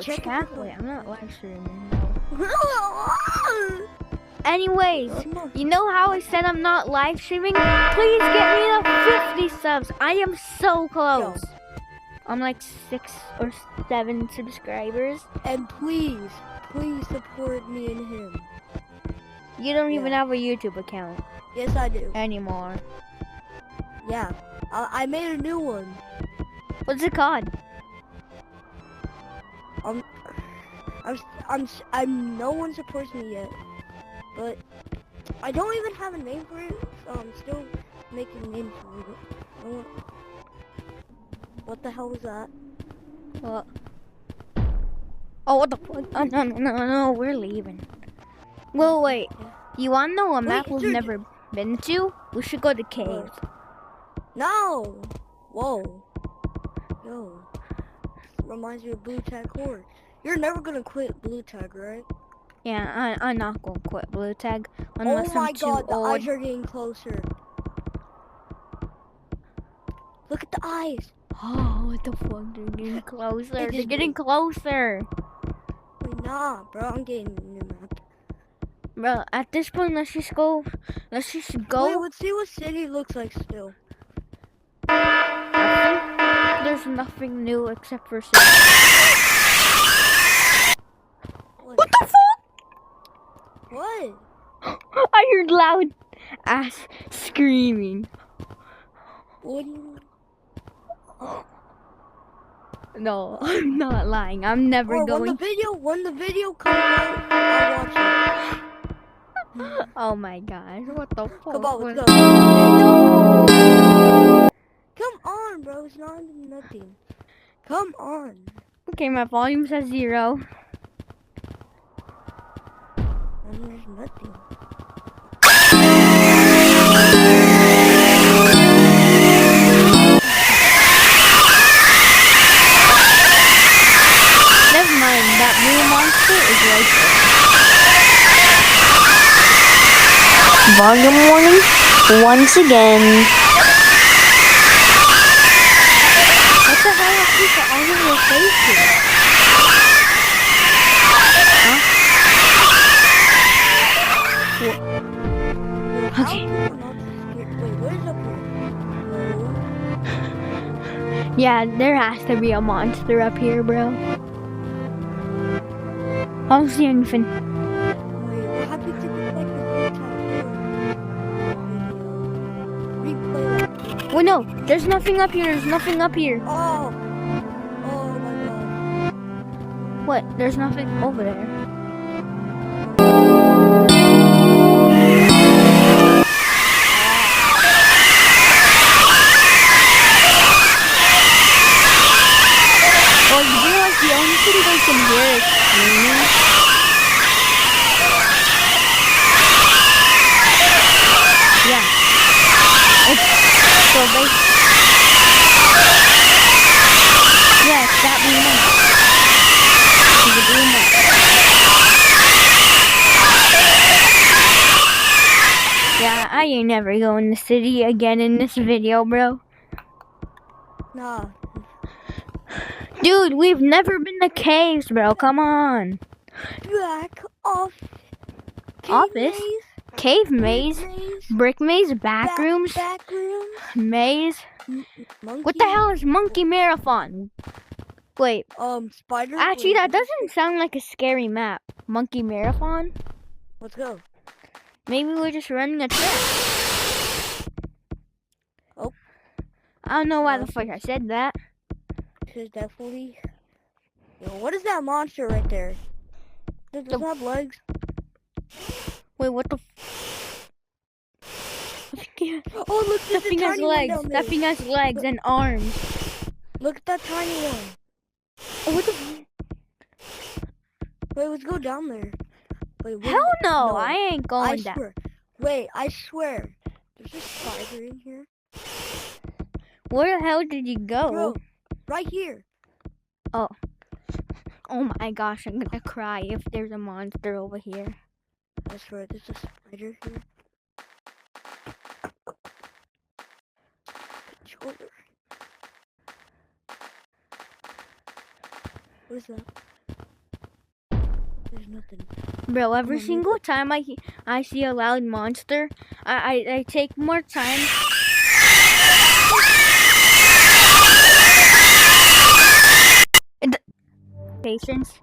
Check chat? it. Wait, I'm not live streaming. Anyways, you know how I said I'm not live streaming? Please get me to 50 subs. I am so close. I'm like 6 or 7 subscribers. And please support me and him. You don't even have a YouTube account. Yes, I do. Anymore. Yeah, I made a new one. What's it called? No one supports me yet, but I don't even have a name for it, so I'm still making names for it. What the hell was that? What? Oh, what the fuck? Oh, no, we're leaving. Well, wait. You wanna know a map we've never been to? We should go to caves. No! Whoa. Yo. Reminds me of Blue Tag Horde. You're never gonna quit Blue Tag, right? Yeah, I'm not gonna quit Blue Tag unless oh my god, the eyes are getting closer. Look at the eyes. Oh, what the fuck? They're getting closer. They're getting closer. Wait, nah, bro. I'm getting a new map. Bro, at this point, let's just go. Wait, let's see what city looks like still. There's nothing new except for city. What the fuck? What? I heard loud ass screaming. What do you... No, I'm not lying. I'm never going. When the video comes out, I'll watch it. Oh my gosh, what the fuck? Come on, let's go. No! Come on, bro. It's not even nothing. Come on. Okay, my volume says 0. And there's nothing. Never mind, that blue monster is right there. Volume warning once again. What the hell are people all over your faces? Huh? Okay. Wait, where's up here? Yeah, there has to be a monster up here, bro. I don't see anything. Wait, what happened to the Wait, no, there's nothing up here. There's nothing up here. Oh my god. What? There's nothing over there. Oh, you realize the only thing they can hear is screaming? Yeah. So they... Yeah, it's that blue monster. It's a blue monster. Yeah, I ain't never going to the city again in this video, bro. Nah. Dude, we've never been to caves, bro. Come on. Back off. Office? Cave maze? Brick maze? Back rooms? Maze? Monkey? What the hell is monkey marathon? Wait. Spider? Actually, that doesn't sound like a scary map. Monkey marathon? Let's go. Maybe we're just running a track. Oh. I don't know why the fuck I said that. This is definitely... Yo, what is that monster right there? Does it have legs? Wait, what the Oh, look, that thing has legs. That thing has legs and arms. Look at that tiny one. Oh, what the... Wait, let's go down there. Wait, hell no, I ain't going down. Swear. Wait, I swear. There's a spider in here. Where the hell did you go? Bro, right here. Oh. Oh my gosh, I'm gonna cry if there's a monster over here. I swear, there's a spider here. Controller. What is that? There's nothing. Bro, every Come on, single time I see a loud monster, I take more time. Patience.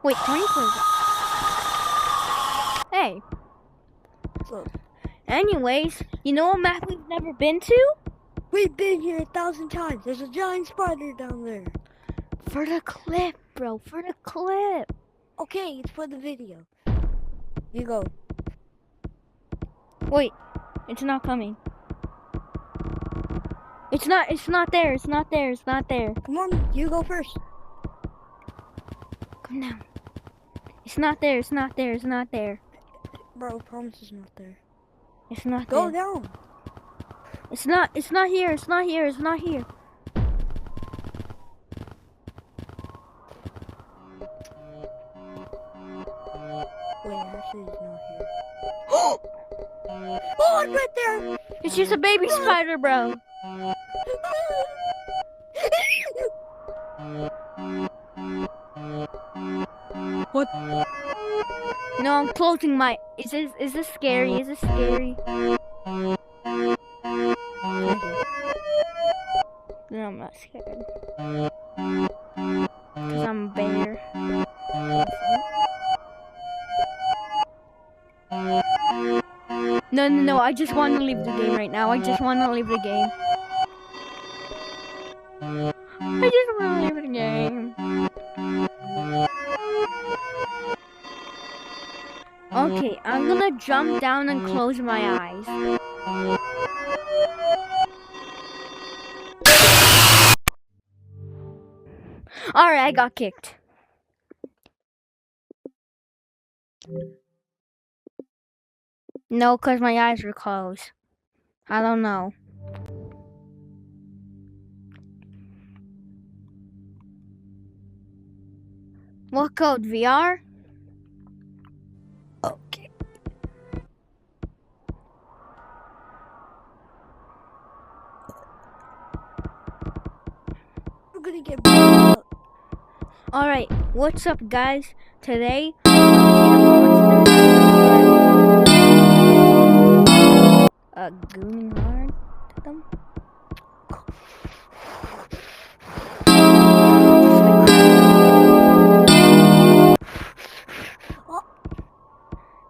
Wait, 24. Hey. So, Anyways, you know a map we've never been to? we've been here 1,000 times. There's a giant spider down there. For the clip, bro. For the clip. Okay, it's for the video. You go. Wait, it's not coming. It's not there. It's not there. It's not there. Come on, you go first. Come down. It's not there. It's not there. It's not there. Bro, promise it's not there. It's not Go there. down. It's not here. It's not here. It's not here. Wait, actually it's not here. Oh, it's right there. It's just a baby spider, bro. What? No, I'm closing my. Is this scary? Is this scary? No, I'm not scared. Cause I'm a bear. No, I just want to leave the game right now. I just want to leave the game. I just want to leave the game. Okay, I'm gonna jump down and close my eyes. Alright, I got kicked. No, cause my eyes were closed. I don't know. What code? VR? Okay. We're gonna get beat up. Alright, what's up guys? Today, gooning hard to them.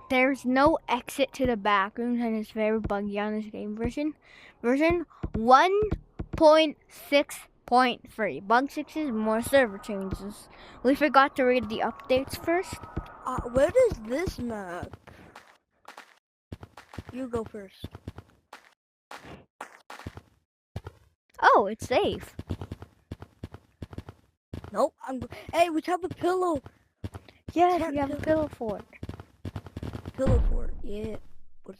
There's no exit to the back rooms and it's very buggy on this game. Version 1.6.3. Bug fixes, more server changes. We forgot to read the updates first. Where is this map? You go first. Oh, it's safe. Nope. Hey, we have a pillow. Yes, Can't we have a do- pillow fort. Pillow fort. Yeah.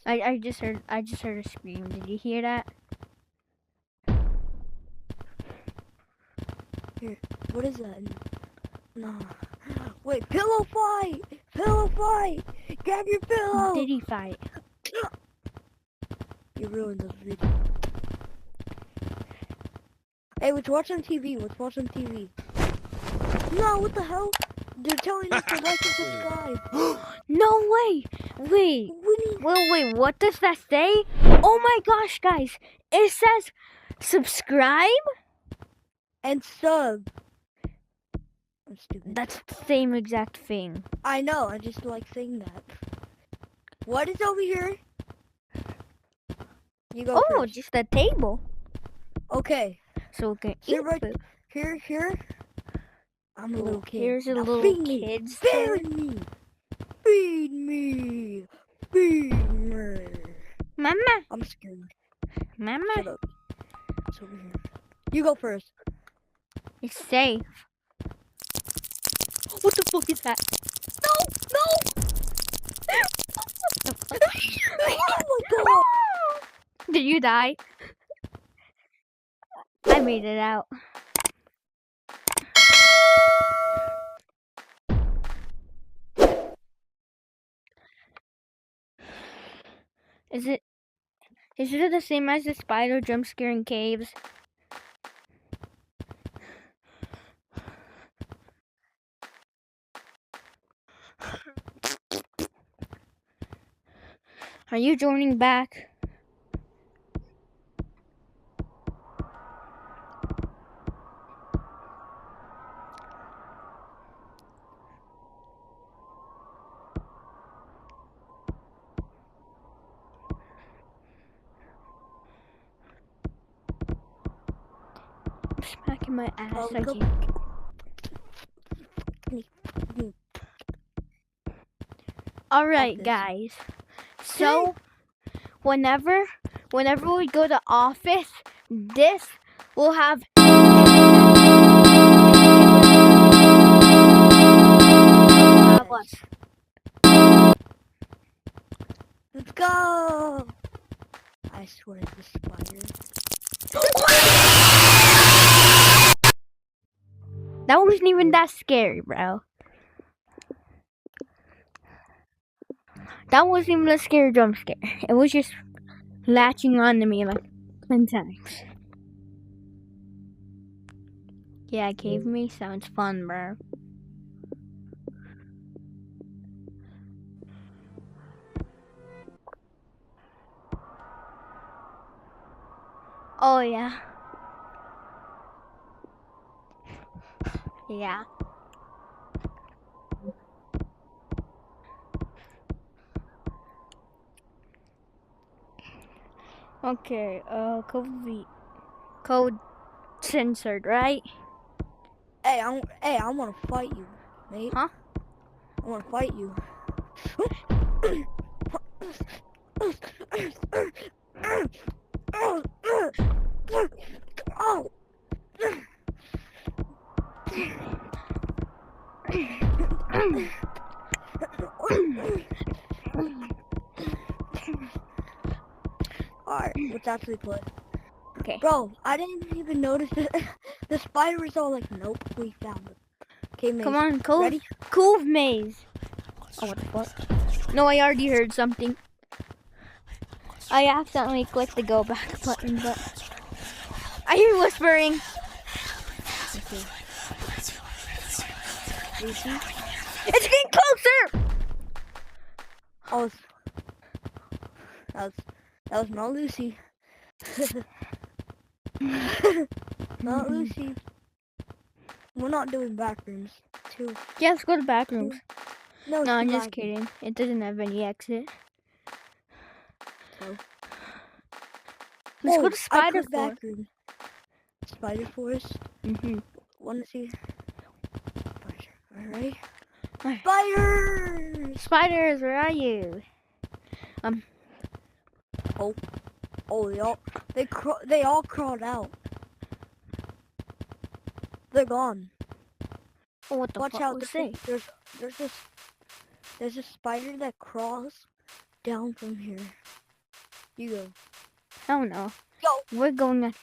I just heard a scream. Did you hear that? Here. What is that? No. Wait. Pillow fight. Pillow fight. Grab your pillow. Did he fight? You ruined the video. Hey, let's watch on TV. Let's watch on TV. No, what the hell? They're telling us to like and subscribe. No way! Wait. Wait, what does that say? Oh my gosh, guys. It says subscribe? And sub. I'm stupid. That's the same exact thing. I know, I just like saying that. What is over here? You go Oh, first. just a table. Okay. So we can Sit eat right food. here. I'm a little kid. Here's a Now little feed me. kid's Feed me. Feed me. Feed me. Mama. I'm scared. Mama. Shut up. It's over here. You go first. It's safe. What the fuck is that? No! Oh my god! Did you die? I made it out. Is it the same as the spider jump scare in caves? Are you joining back? I'm smacking my ass. Oh, I go- can't. Alright, guys. So, whenever we go to office, this will have us. Let's go! I swear it's a spider. That wasn't even that scary, bro. That wasn't even a scary jump scare. It was just latching on to me like 10 times. Yeah, cave me sounds fun, bro. Oh, yeah. Yeah. Okay, code censored, right? Hey, I wanna fight you, mate. Huh? I wanna fight you. Oh. Alright, let's actually play. Okay. Bro, I didn't even notice it. The spider was all like, nope, we found it. Okay, Maze. Come on, Cove. Ready? Cove Maze. Oh, what the fuck? No, I already heard something. I accidentally clicked the go back button, but I hear whispering. Okay. Lucy? It's getting closer! Oh, that was not Lucy. Not Lucy. We're not doing backrooms. Yeah, let's go to back rooms. No, No, I'm too just laggy. kidding. It doesn't have any exit. So. Let's go to I Spider put Forest. backroom. Spider Forest. Wanna see? Spider. Alright. Spiders! Spiders, where are you? Oh, they all crawled out. They're gone. Oh, what the Watch fuck out! was it? There's a spider that crawls down from here. You go. I don't know. Go. We're going on.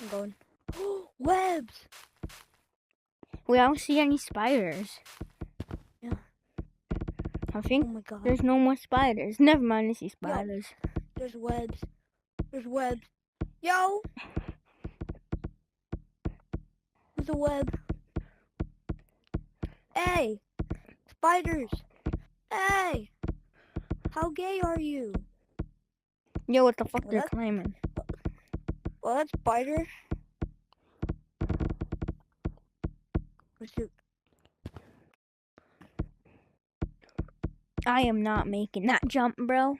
I'm going. Webs. We don't see any spiders. Yeah. I think Oh my god. there's no more spiders. Never mind, I see spiders. There's webs. There's webs. Yo. There's a web. Hey. Spiders. Hey. How gay are you? Yo, what the fuck Well, they're climbing? Well, that's spider. I am not making that jump, bro.